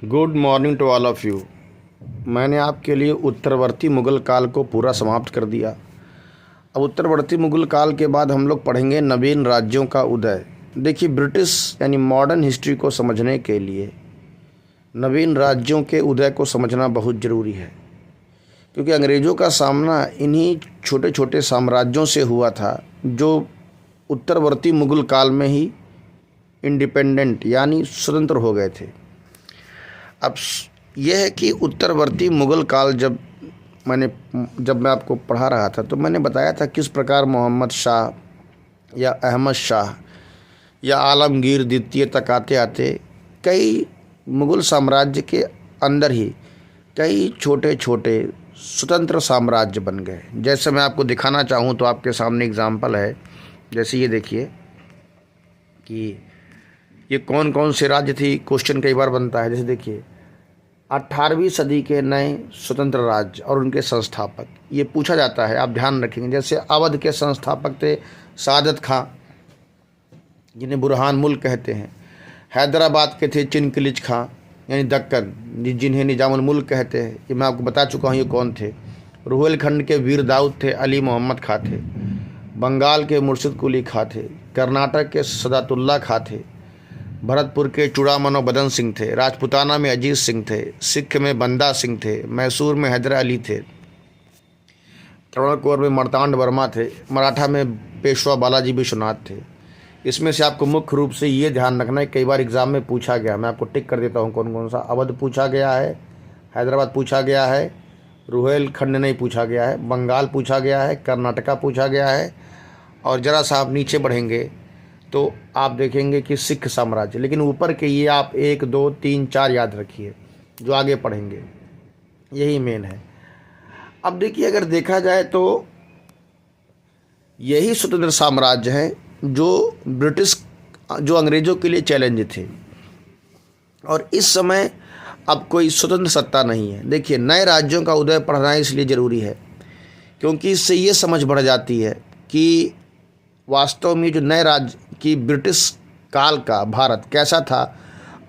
Good morning to all of you. मैंने आपके लिए उत्तरवर्ती मुग़ल काल को पूरा समाप्त कर दिया। अब उत्तरवर्ती मुग़ल काल के बाद हम लोग पढ़ेंगे नवीन राज्यों का उदय। देखिए, ब्रिटिश यानी मॉडर्न हिस्ट्री को समझने के लिए नवीन राज्यों के उदय को समझना बहुत ज़रूरी है, क्योंकि अंग्रेज़ों का सामना इन्हीं छोटे छोटे साम्राज्यों से हुआ था जो उत्तरवर्ती मुग़ल काल में ही इंडिपेंडेंट यानी स्वतंत्र हो गए थे। अब यह है कि उत्तरवर्ती मुग़ल काल जब मैं आपको पढ़ा रहा था तो मैंने बताया था किस प्रकार मोहम्मद शाह या अहमद शाह या आलमगीर द्वितीय तक आते आते कई मुग़ल साम्राज्य के अंदर ही कई छोटे छोटे स्वतंत्र साम्राज्य बन गए। जैसे मैं आपको दिखाना चाहूँ तो आपके सामने एग्जाम्पल है। जैसे ये देखिए कि ये कौन कौन से राज्य थी, क्वेश्चन कई बार बनता है। जैसे देखिए 18वीं सदी के नए स्वतंत्र राज्य और उनके संस्थापक, ये पूछा जाता है, आप ध्यान रखेंगे। जैसे अवध के संस्थापक थे सादत खां, जिन्हें बुरहान मुल्क कहते हैं। हैदराबाद के थे चिनकिलिच खां यानी दक्कन, जिन्हें निजामुल मुल्क कहते हैं। ये मैं आपको बता चुका हूँ ये कौन थे। रुहेलखंड के वीर दाऊद थे, अली मोहम्मद खां थे। बंगाल के मुर्शिद कुली खां थे। कर्नाटक के सदातुल्ला खां थे। भरतपुर के चूड़ामनो बदन सिंह थे। राजपुताना में अजीत सिंह थे। सिख में बंदा सिंह थे। मैसूर में हैदर अली थे। त्रावणकोर में मर्तांड वर्मा थे। मराठा में पेशवा बालाजी विश्वनाथ थे। इसमें से आपको मुख्य रूप से ये ध्यान रखना है, कई बार एग्जाम में पूछा गया, मैं आपको टिक कर देता हूँ कौन कौन सा। अवध पूछा गया है, हैदराबाद पूछा गया है, रुहेलखंड नहीं पूछा गया है, बंगाल पूछा गया है, कर्नाटका पूछा गया है, और ज़रा सा आप नीचे बढ़ेंगे तो आप देखेंगे कि सिख साम्राज्य। लेकिन ऊपर के ये आप 1 2 3 4 याद रखिए, जो आगे पढ़ेंगे यही मेन है। अब देखिए, अगर देखा जाए तो यही स्वतंत्र साम्राज्य हैं जो अंग्रेज़ों के लिए चैलेंज थे, और इस समय अब कोई स्वतंत्र सत्ता नहीं है। देखिए, नए राज्यों का उदय पढ़ना इसलिए ज़रूरी है क्योंकि इससे ये समझ बढ़ जाती है कि वास्तव में जो नए राज्य कि ब्रिटिश काल का भारत कैसा था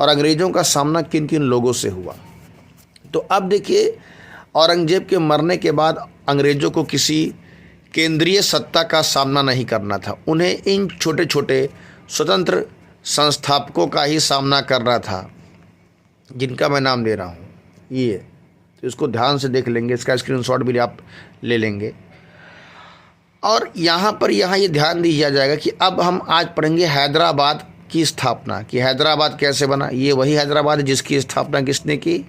और अंग्रेज़ों का सामना किन किन लोगों से हुआ। तो अब देखिए, औरंगजेब के मरने के बाद अंग्रेज़ों को किसी केंद्रीय सत्ता का सामना नहीं करना था, उन्हें इन छोटे छोटे स्वतंत्र संस्थापकों का ही सामना करना था, जिनका मैं नाम ले रहा हूँ ये। तो इसको ध्यान से देख लेंगे, इसका स्क्रीनशॉट भी आप ले लेंगे। और यहाँ ये ध्यान दिया जाएगा कि अब हम आज पढ़ेंगे हैदराबाद की स्थापना, कि हैदराबाद कैसे बना। ये वही हैदराबाद है जिसकी स्थापना किसने की?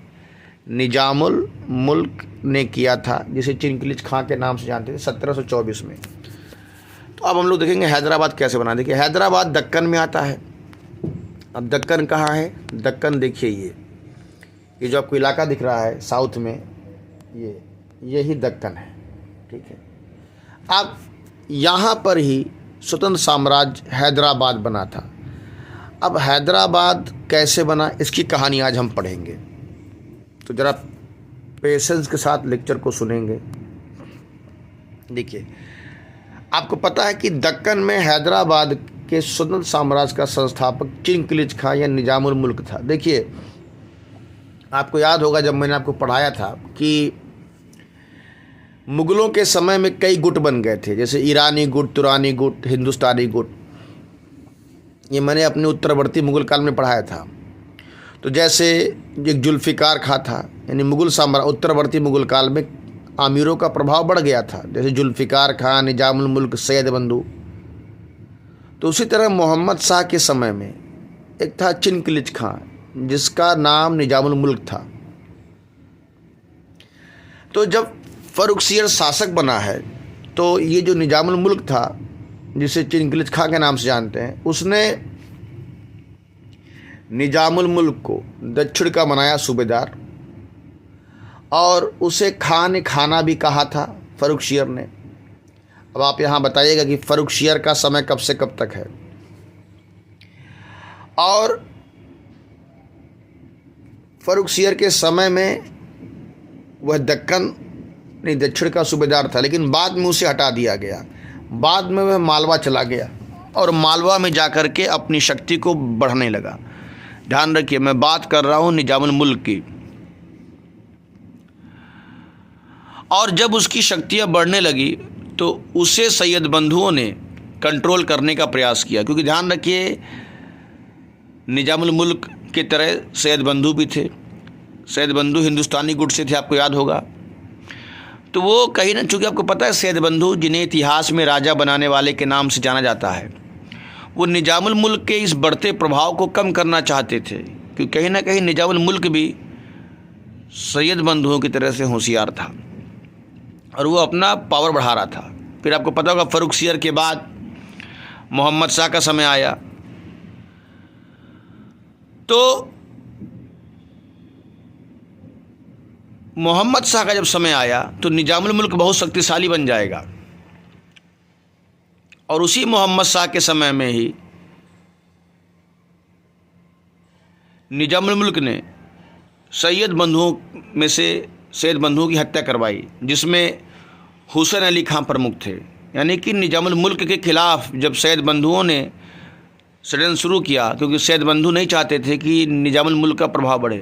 निजामुल मुल्क ने किया था, जिसे चिनकिलिच खां के नाम से जानते थे 1724 में। तो अब हम लोग देखेंगे हैदराबाद कैसे बना। देखिए, हैदराबाद दक्कन में आता है। अब दक्कन कहाँ है? दक्कन देखिए, ये जो आपको इलाका दिख रहा है साउथ में, यही दक्कन है, ठीक है। अब यहाँ पर ही स्वतंत्र साम्राज्य हैदराबाद बना था। अब हैदराबाद कैसे बना, इसकी कहानी आज हम पढ़ेंगे, तो ज़रा पेशेंस के साथ लेक्चर को सुनेंगे। देखिए, आपको पता है कि दक्कन में हैदराबाद के स्वतंत्र साम्राज्य का संस्थापक चिनकिलिच खां या निजामुल मुल्क था। देखिए, आपको याद होगा जब मैंने आपको पढ़ाया था कि मुग़लों के समय में कई गुट बन गए थे, जैसे ईरानी गुट, तुरानी गुट, हिंदुस्तानी गुट। ये मैंने अपने उत्तरवर्ती मुग़ल काल में पढ़ाया था। तो जैसे एक जुल्फ़िकार खां था, यानी उत्तरवर्ती मुग़ल काल में आमिरों का प्रभाव बढ़ गया था, जैसे जुल्फ़िकार खां, निजामुल मुल्क, सैयद बंधु। तो उसी तरह मोहम्मद शाह के समय में एक था चिनकिलिच खां, जिसका नाम निजामुल मुल्क था। तो जब फ़र्रुखसियर शासक बना है, तो ये जो निजामुल मुल्क था, जिसे चिनकिलिच खां के नाम से जानते हैं, उसने निजामुल मुल्क को दक्षिण का बनाया सूबेदार, और उसे खां ने खाना भी कहा था फ़र्रुखसियर ने। अब आप यहाँ बताइएगा कि फ़र्रुखसियर का समय कब से कब तक है। और फ़र्रुखसियर के समय में वह दक्षिण का सूबेदार था, लेकिन बाद में उसे हटा दिया गया। बाद में वह मालवा चला गया और मालवा में जाकर के अपनी शक्ति को बढ़ाने लगा। ध्यान रखिए, मैं बात कर रहा हूँ निजामुल मुल्क की। और जब उसकी शक्तियाँ बढ़ने लगी तो उसे सैयद बंधुओं ने कंट्रोल करने का प्रयास किया, क्योंकि ध्यान रखिए निजामुल मुल्क की तरह सैयद बंधु भी थे। सैयद बंधु हिंदुस्तानी गुट से थे, आपको याद होगा। तो वो कहीं ना, चूँकि आपको पता है सैयद बंधु जिन्हें इतिहास में राजा बनाने वाले के नाम से जाना जाता है, वो निजामुल मुल्क के इस बढ़ते प्रभाव को कम करना चाहते थे, क्योंकि कहीं ना कहीं निजामुल मुल्क भी सैयद बंधुओं की तरह से होशियार था और वो अपना पावर बढ़ा रहा था। फिर आपको पता होगा फर्रुखसियर के बाद मोहम्मद शाह का समय आया। तो मोहम्मद शाह का जब समय आया तो निजामुल मुल्क बहुत शक्तिशाली बन जाएगा। और उसी मोहम्मद शाह के समय में ही निजामुल मुल्क ने सैयद बंधुओं में से सैयद बंधुओं की हत्या करवाई, जिसमें हुसैन अली खां प्रमुख थे। यानी कि निजामुल मुल्क के खिलाफ जब सैयद बंधुओं ने षड्यंत्र शुरू किया, क्योंकि सैयद बंधु नहीं चाहते थे कि निजामुल मुल्क का प्रभाव बढ़े,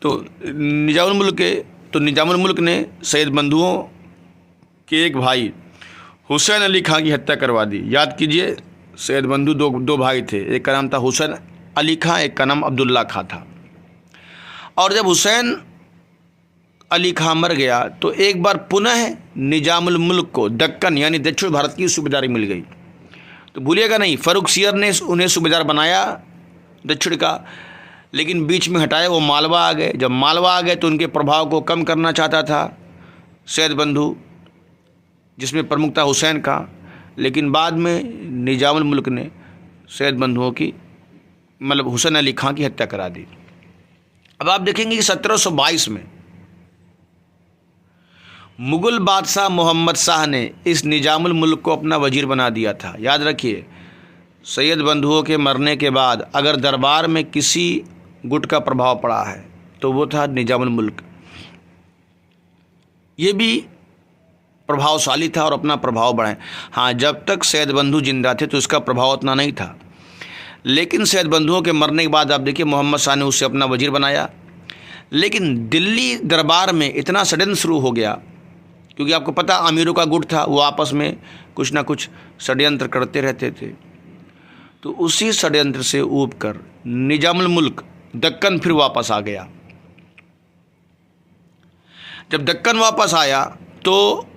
तो निजामुल मुल्क ने सैयद बंधुओं के एक भाई हुसैन अली खां की हत्या करवा दी। याद कीजिए, सैयद बंधु दो भाई थे, एक का नाम था हुसैन अली खां, एक का नाम अब्दुल्ला खां था। और जब हुसैन अली खां मर गया तो एक बार पुनः निजामुल मुल्क को दक्कन यानी दक्षिण भारत की सूबेदारी मिल गई। तो भूलिएगा नहीं, फर्रुखसियर ने उन्हें सूबेदार बनाया दक्षिण का, लेकिन बीच में हटाए वो मालवा आ गए। जब मालवा आ गए तो उनके प्रभाव को कम करना चाहता था सैयद बंधु, जिसमें प्रमुख था हुसैन का। लेकिन बाद में निजामुल मुल्क ने सैयद बंधुओं की मतलब हुसैन अली खां की हत्या करा दी। अब आप देखेंगे कि 1722 में मुग़ल बादशाह मोहम्मद शाह ने इस निजामुल मुल्क को अपना वजीर बना दिया था। याद रखिए, सैयद बंधुओं के मरने के बाद अगर दरबार में किसी गुट का प्रभाव पड़ा है तो वो था निजामुल मुल्क। ये भी प्रभावशाली था और अपना प्रभाव बढ़ाए। हाँ, जब तक सैयद बंधु जिंदा थे तो इसका प्रभाव उतना नहीं था, लेकिन सैयद बंधुओं के मरने के बाद आप देखिए मोहम्मद शाह ने उसे अपना वजीर बनाया। लेकिन दिल्ली दरबार में इतना षड्यंत्र शुरू हो गया, क्योंकि आपको पता अमीरों का गुट था, वो आपस में कुछ ना कुछ षड्यंत्र करते रहते थे। तो उसी षड्यंत्र से ऊब कर निजामुल मुल्क दक्कन फिर वापस आ गया। जब दक्कन वापस आया तो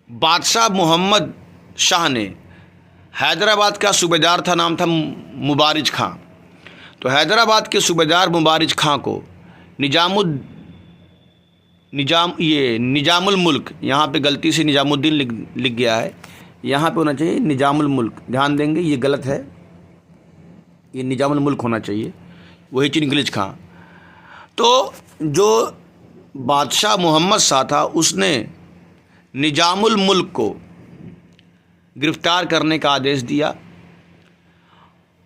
बादशाह मोहम्मद शाह ने हैदराबाद का सूबेदार था, नाम था मुबारिज खां। तो हैदराबाद के सूबेदार मुबारिज खां को निजामुल मुल्क, यहाँ पे गलती से निजामुद्दीन लिख गया है, यहाँ पे होना चाहिए निजामुल मुल्क। ध्यान देंगे, ये गलत है, ये निजामुल मुल्क होना चाहिए, वही चिनगिलिज खां। तो जो बादशाह मोहम्मद शाह था उसने निजामुल मुल्क को गिरफ्तार करने का आदेश दिया।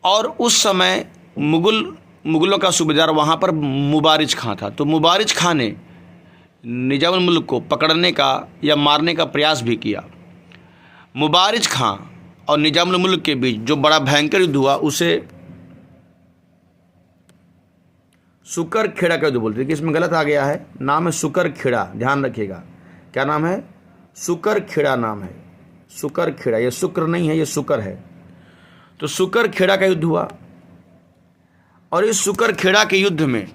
और उस समय मुग़लों का सूबेदार वहाँ पर मुबारिज खां था। तो मुबारिज खां ने निजामुल मुल्क को पकड़ने का या मारने का प्रयास भी किया। मुबारिज खां और निजामुल मुल्क के बीच जो बड़ा भयंकर युद्ध हुआ उसे सुकर खेड़ा का युद्ध बोलते हैं। कि इसमें गलत आ गया है, नाम है सुकर खेड़ा, ध्यान रखिएगा। क्या नाम है? सुकर खेड़ा नाम है, सुकर खेड़ा। ये शुक्र नहीं है, ये सुकर है। तो सुकर खेड़ा का युद्ध हुआ। और इस सुकर खेड़ा के युद्ध में,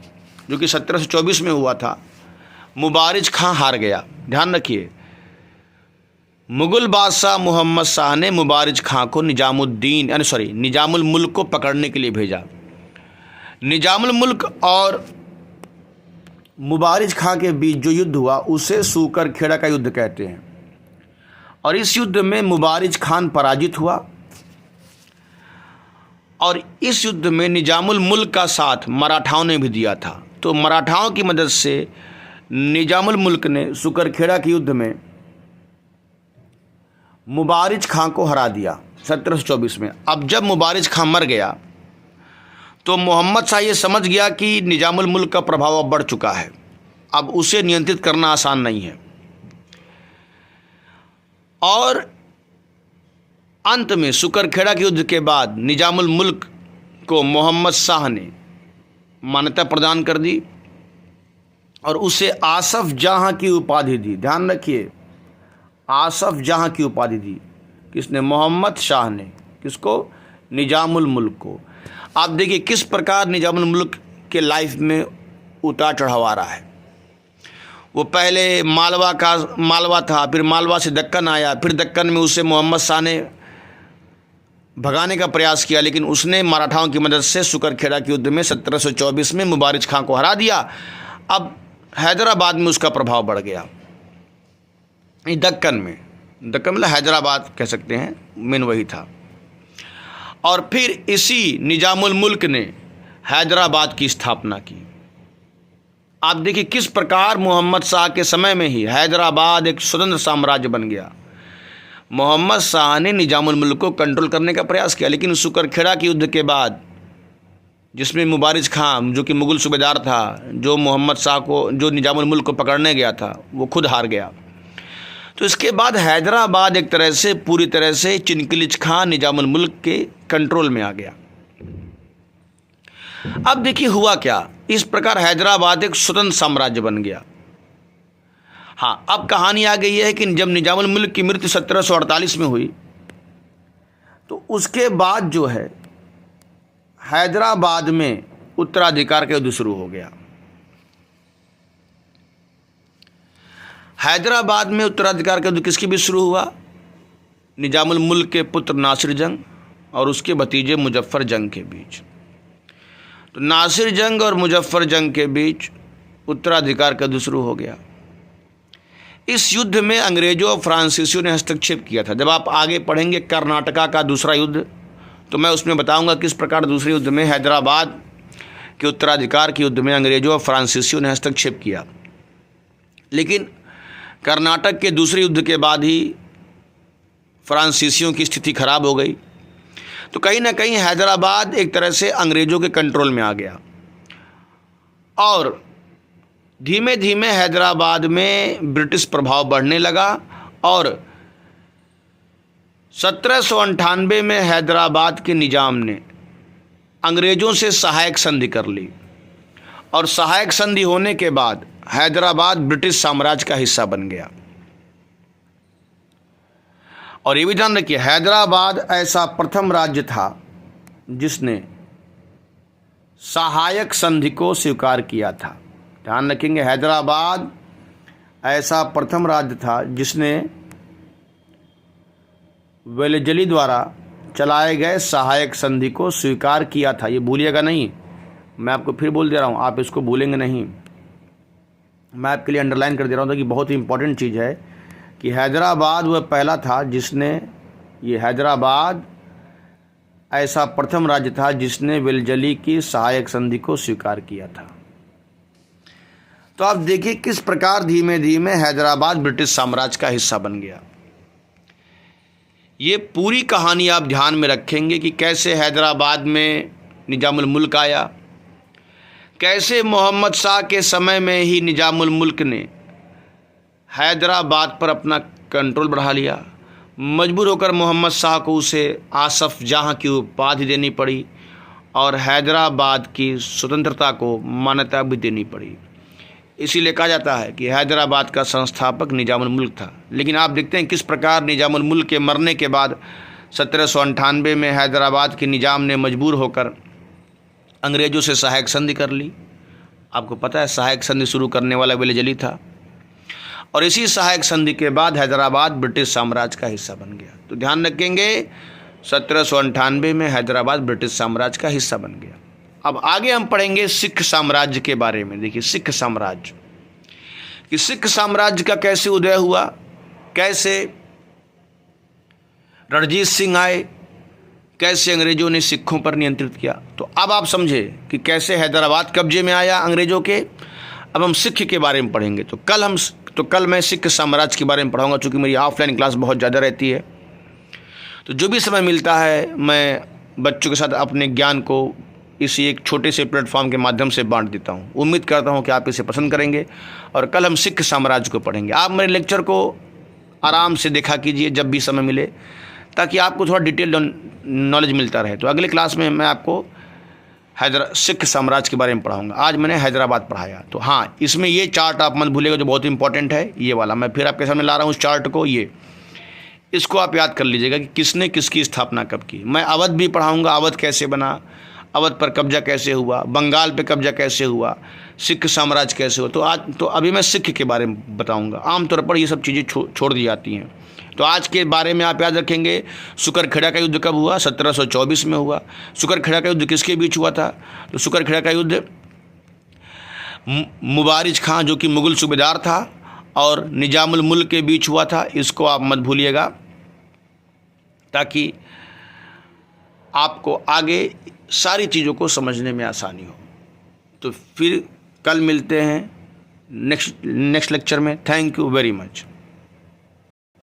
जो कि 1724 में हुआ था, मुबारिज खां हार गया। ध्यान रखिए, मुग़ल बादशाह मोहम्मद शाह ने मुबारिज खां को निजामुल मुल्क को पकड़ने के लिए भेजा। निजामुल मुल्क और मुबारिज खां के बीच जो युद्ध हुआ उसे सुकर खेड़ा का युद्ध कहते हैं। और इस युद्ध में मुबारिज खान पराजित हुआ। और इस युद्ध में निजामुल मुल्क का साथ मराठाओं ने भी दिया था। तो मराठाओं की मदद से निजामुल मुल्क ने सुकर खेड़ा के युद्ध में मुबारिज खां को हरा दिया 1724 में। अब जब मुबारिज खां मर गया तो मोहम्मद शाह ये समझ गया कि निजामुल मुल्क का प्रभाव अब बढ़ चुका है, अब उसे नियंत्रित करना आसान नहीं है। और अंत में सुकर खेड़ा के युद्ध के बाद निजामुल मुल्क को मोहम्मद शाह ने मान्यता प्रदान कर दी और उसे आसफ जहाँ की उपाधि दी। ध्यान रखिए, आसफ जहाँ की उपाधि दी। किसने? मोहम्मद शाह ने। किसको? निजामुल मुल्क को। आप देखिए किस प्रकार निजामुल मुल्क के लाइफ में उतार चढ़ाव आ रहा है। वो पहले मालवा था, फिर मालवा से दक्कन आया, फिर दक्कन में उसे मोहम्मद शाह ने भगाने का प्रयास किया, लेकिन उसने मराठाओं की मदद से सुकरखेड़ा के युद्ध में 1724 में मुबारिज खां को हरा दिया। अब हैदराबाद में उसका प्रभाव बढ़ गया। दक्कन मतलब हैदराबाद कह सकते हैं, मेन वही था। और फिर इसी निजामुल मुल्क ने हैदराबाद की स्थापना की। आप देखिए किस प्रकार मोहम्मद शाह के समय में ही हैदराबाद एक स्वतंत्र साम्राज्य बन गया। मोहम्मद शाह ने निजामुल मुल्क को कंट्रोल करने का प्रयास किया, लेकिन सुकरखेड़ा के युद्ध के बाद, जिसमें मुबारिज खां जो कि मुगल सूबेदार था, जो मोहम्मद शाह को, जो निजामुल मुल्क को पकड़ने गया था, वो खुद हार गया। तो इसके बाद हैदराबाद एक तरह से पूरी तरह से चिनकिलिच खां निजामुल मुल्क के कंट्रोल में आ गया। अब देखिए हुआ क्या, इस प्रकार हैदराबाद एक स्वतंत्र साम्राज्य बन गया। हाँ, अब कहानी आ गई है कि जब निजामुल मुल्क की मृत्यु 1748 में हुई, तो उसके बाद जो है हैदराबाद में उत्तराधिकार का युद्ध शुरू हो गया। हैदराबाद में उत्तराधिकार का युद्ध किसके बीच शुरू हुआ? निजामुल मुल्क के पुत्र नासिर जंग और उसके भतीजे मुजफ्फर जंग के बीच। तो नासिर जंग और मुजफ्फर जंग के बीच उत्तराधिकार का युद्ध शुरू हो गया। इस युद्ध में अंग्रेजों और फ्रांसीसियों ने हस्तक्षेप किया था। जब आप आगे पढ़ेंगे कर्नाटका का दूसरा युद्ध, तो मैं उसमें बताऊंगा किस प्रकार दूसरे युद्ध में हैदराबाद के उत्तराधिकार के युद्ध में अंग्रेजों और फ्रांसीसियों ने हस्तक्षेप किया। लेकिन कर्नाटक के दूसरे युद्ध के बाद ही फ्रांसीसियों की स्थिति खराब हो गई, तो कहीं ना कहीं हैदराबाद एक तरह से अंग्रेजों के कंट्रोल में आ गया और धीमे धीमे हैदराबाद में ब्रिटिश प्रभाव बढ़ने लगा। और 1798 में हैदराबाद के निजाम ने अंग्रेजों से सहायक संधि कर ली और सहायक संधि होने के बाद हैदराबाद ब्रिटिश साम्राज्य का हिस्सा बन गया। और ये भी ध्यान रखिए, हैदराबाद ऐसा प्रथम राज्य था जिसने सहायक संधि को स्वीकार किया था। ध्यान रखेंगे, हैदराबाद ऐसा प्रथम राज्य था जिसने वेलेजली द्वारा चलाए गए सहायक संधि को स्वीकार किया था। ये भूलिएगा नहीं, मैं आपको फिर बोल दे रहा हूँ, आप इसको भूलेंगे नहीं। मैं आपके लिए अंडरलाइन कर दे रहा हूँ कि बहुत ही इंपॉर्टेंट चीज़ है कि हैदराबाद वह पहला था जिसने, ये हैदराबाद ऐसा प्रथम राज्य था जिसने वेलेजली की सहायक संधि को स्वीकार किया था। तो आप देखिए किस प्रकार धीमे धीमे हैदराबाद ब्रिटिश साम्राज्य का हिस्सा बन गया। ये पूरी कहानी आप ध्यान में रखेंगे कि कैसे हैदराबाद में निजामुल मुल्क आया, कैसे मोहम्मद शाह के समय में ही निजामुल मुल्क ने हैदराबाद पर अपना कंट्रोल बढ़ा लिया। मजबूर होकर मोहम्मद शाह को उसे आसफ जहाँ की उपाधि देनी पड़ी और हैदराबाद की स्वतंत्रता को मान्यता भी देनी पड़ी। इसीलिए कहा जाता है कि हैदराबाद का संस्थापक निजामुल मुल्क था। लेकिन आप देखते हैं किस प्रकार निजामुल मुल्क के मरने के बाद 1798 में हैदराबाद के निजाम ने मजबूर होकर अंग्रेज़ों से सहायक संधि कर ली। आपको पता है सहायक संधि शुरू करने वाला वेलेजली था और इसी सहायक संधि के बाद हैदराबाद ब्रिटिश साम्राज्य का हिस्सा बन गया। तो ध्यान रखेंगे 1798 में हैदराबाद ब्रिटिश साम्राज्य का हिस्सा बन गया। अब आगे हम पढ़ेंगे सिख साम्राज्य के बारे में। देखिए सिख साम्राज्य, कि सिख साम्राज्य का कैसे उदय हुआ, कैसे रणजीत सिंह आए, कैसे अंग्रेजों ने सिखों पर नियंत्रित किया। तो अब आप समझे कि कैसे हैदराबाद कब्जे में आया अंग्रेजों के। अब हम सिख के बारे में पढ़ेंगे। तो कल मैं सिख साम्राज्य के बारे में पढ़ाऊंगा, चूँकि मेरी ऑफलाइन क्लास बहुत ज़्यादा रहती है। तो जो भी समय मिलता है मैं बच्चों के साथ अपने ज्ञान को इसी एक छोटे से प्लेटफॉर्म के माध्यम से बांट देता हूँ। उम्मीद करता हूँ कि आप इसे पसंद करेंगे और कल हम सिख साम्राज्य को पढ़ेंगे। आप मेरे लेक्चर को आराम से देखा कीजिए जब भी समय मिले, ताकि आपको थोड़ा डिटेल नॉलेज मिलता रहे। तो अगले क्लास में मैं आपको सिख साम्राज्य के बारे में पढ़ाऊंगा। आज मैंने हैदराबाद पढ़ाया। तो हाँ, इसमें ये चार्ट आप मत भूलिएगा जो बहुत इंपॉर्टेंट है, ये वाला मैं फिर आपके सामने ला रहा हूँ उस चार्ट को। ये इसको आप याद कर लीजिएगा कि किसने किसकी स्थापना कब की। मैं अवध भी पढ़ाऊँगा, अवध कैसे बना, अवध पर कब्जा कैसे हुआ, बंगाल पे कब्जा कैसे हुआ, सिख साम्राज्य कैसे हुआ। तो अभी मैं सिख के बारे में बताऊँगा। आमतौर पर ये सब चीज़ें छोड़ दी जाती हैं। तो आज के बारे में आप याद रखेंगे, सुकरखेड़ा का युद्ध कब हुआ? 1724 में हुआ। सुकरखेड़ा का युद्ध किसके बीच हुआ था? तो सुकरखेड़ा का युद्ध मुबारिज खां जो कि मुगल सूबेदार था और निजामुल मुल्क के बीच हुआ था। इसको आप मत भूलिएगा, ताकि आपको आगे सारी चीज़ों को समझने में आसानी हो। तो फिर कल मिलते हैं नेक्स्ट लेक्चर में। Thank you very much.